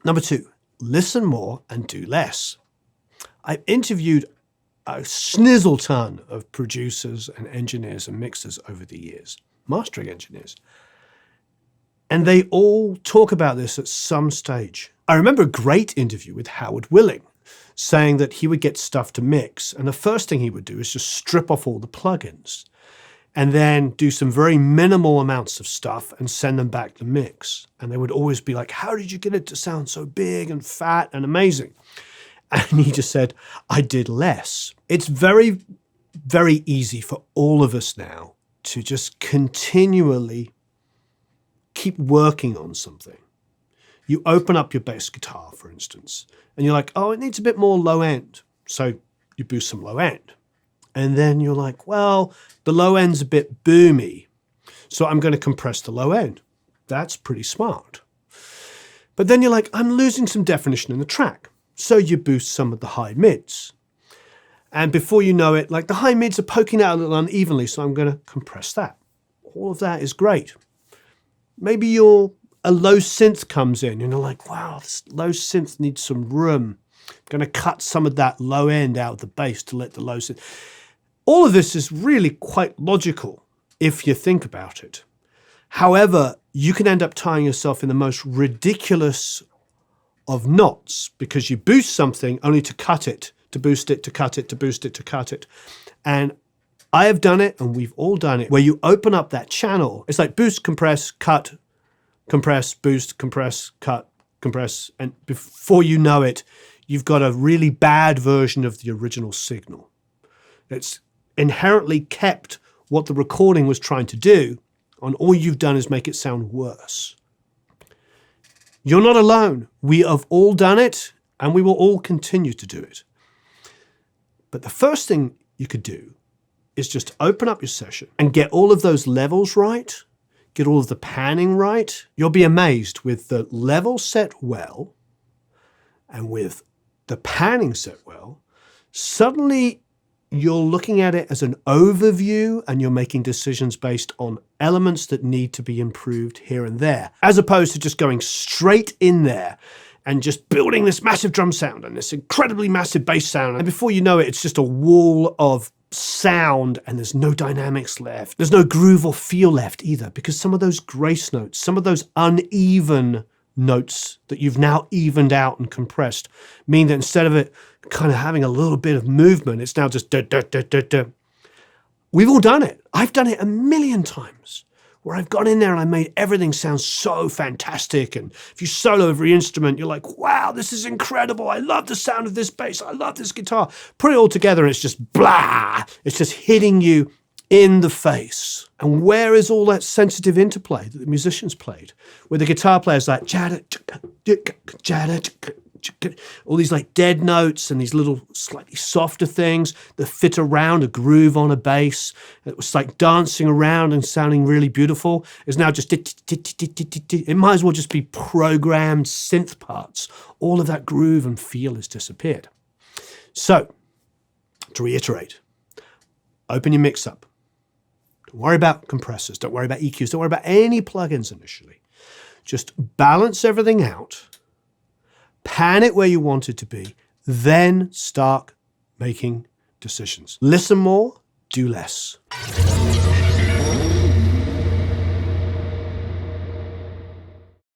Number 2, listen more and do less. I've interviewed a snizzle ton of producers and engineers and mixers over the years, mastering engineers. And they all talk about this at some stage. I remember a great interview with Howard Willing saying that he would get stuff to mix, and the first thing he would do is just strip off all the plugins and then do some very minimal amounts of stuff and send them back to mix. And they would always be like, how did you get it to sound so big and fat and amazing? And he just said, I did less. It's very, very easy for all of us now to just continually keep working on something. You open up your bass guitar, for instance, and you're like, oh, it needs a bit more low end. So you boost some low end. And then you're like, well, the low end's a bit boomy, so I'm going to compress the low end. That's pretty smart. But then you're like, I'm losing some definition in the track. So you boost some of the high mids. And before you know it, like the high mids are poking out a little unevenly, so I'm going to compress that. All of that is great. Maybe a low synth comes in and you're like, wow, this low synth needs some room. I'm going to cut some of that low end out of the bass to let the low synth. All of this is really quite logical if you think about it. However, you can end up tying yourself in the most ridiculous of knots because you boost something only to cut it, to boost it, to cut it, to boost it, to cut it. And I have done it, and we've all done it, where you open up that channel. It's like boost, compress, cut, compress, boost, compress, cut, compress. And before you know it, you've got a really bad version of the original signal. It's inherently kept what the recording was trying to do, and all you've done is make it sound worse. You're not alone. We have all done it, and we will all continue to do it. But the first thing you could do is just open up your session and get all of those levels right, get all of the panning right. You'll be amazed with the level set well and with the panning set well. Suddenly you're looking at it as an overview and you're making decisions based on elements that need to be improved here and there, as opposed to just going straight in there and just building this massive drum sound and this incredibly massive bass sound. And before you know it, it's just a wall of sound and there's no dynamics left. There's no groove or feel left either, because some of those grace notes, some of those uneven notes that you've now evened out and compressed mean that instead of it kind of having a little bit of movement, it's now just da, da, da, da, da. We've all done it. I've done it a million times where I've gone in there and I made everything sound so fantastic. And if you solo every instrument, you're like, wow, this is incredible. I love the sound of this bass. I love this guitar. Put it all together and it's just blah. It's just hitting you in the face. And where is all that sensitive interplay that the musicians played? Where the guitar player's like, all these like dead notes and these little slightly softer things that fit around a groove on a bass. It was like dancing around and sounding really beautiful. It's now just, it might as well just be programmed synth parts. All of that groove and feel has disappeared. So, to reiterate, open your mix up. Don't worry about compressors. Don't worry about EQs. Don't worry about any plugins initially. Just balance everything out. Pan it where you want it to be, then start making decisions. Listen more, do less.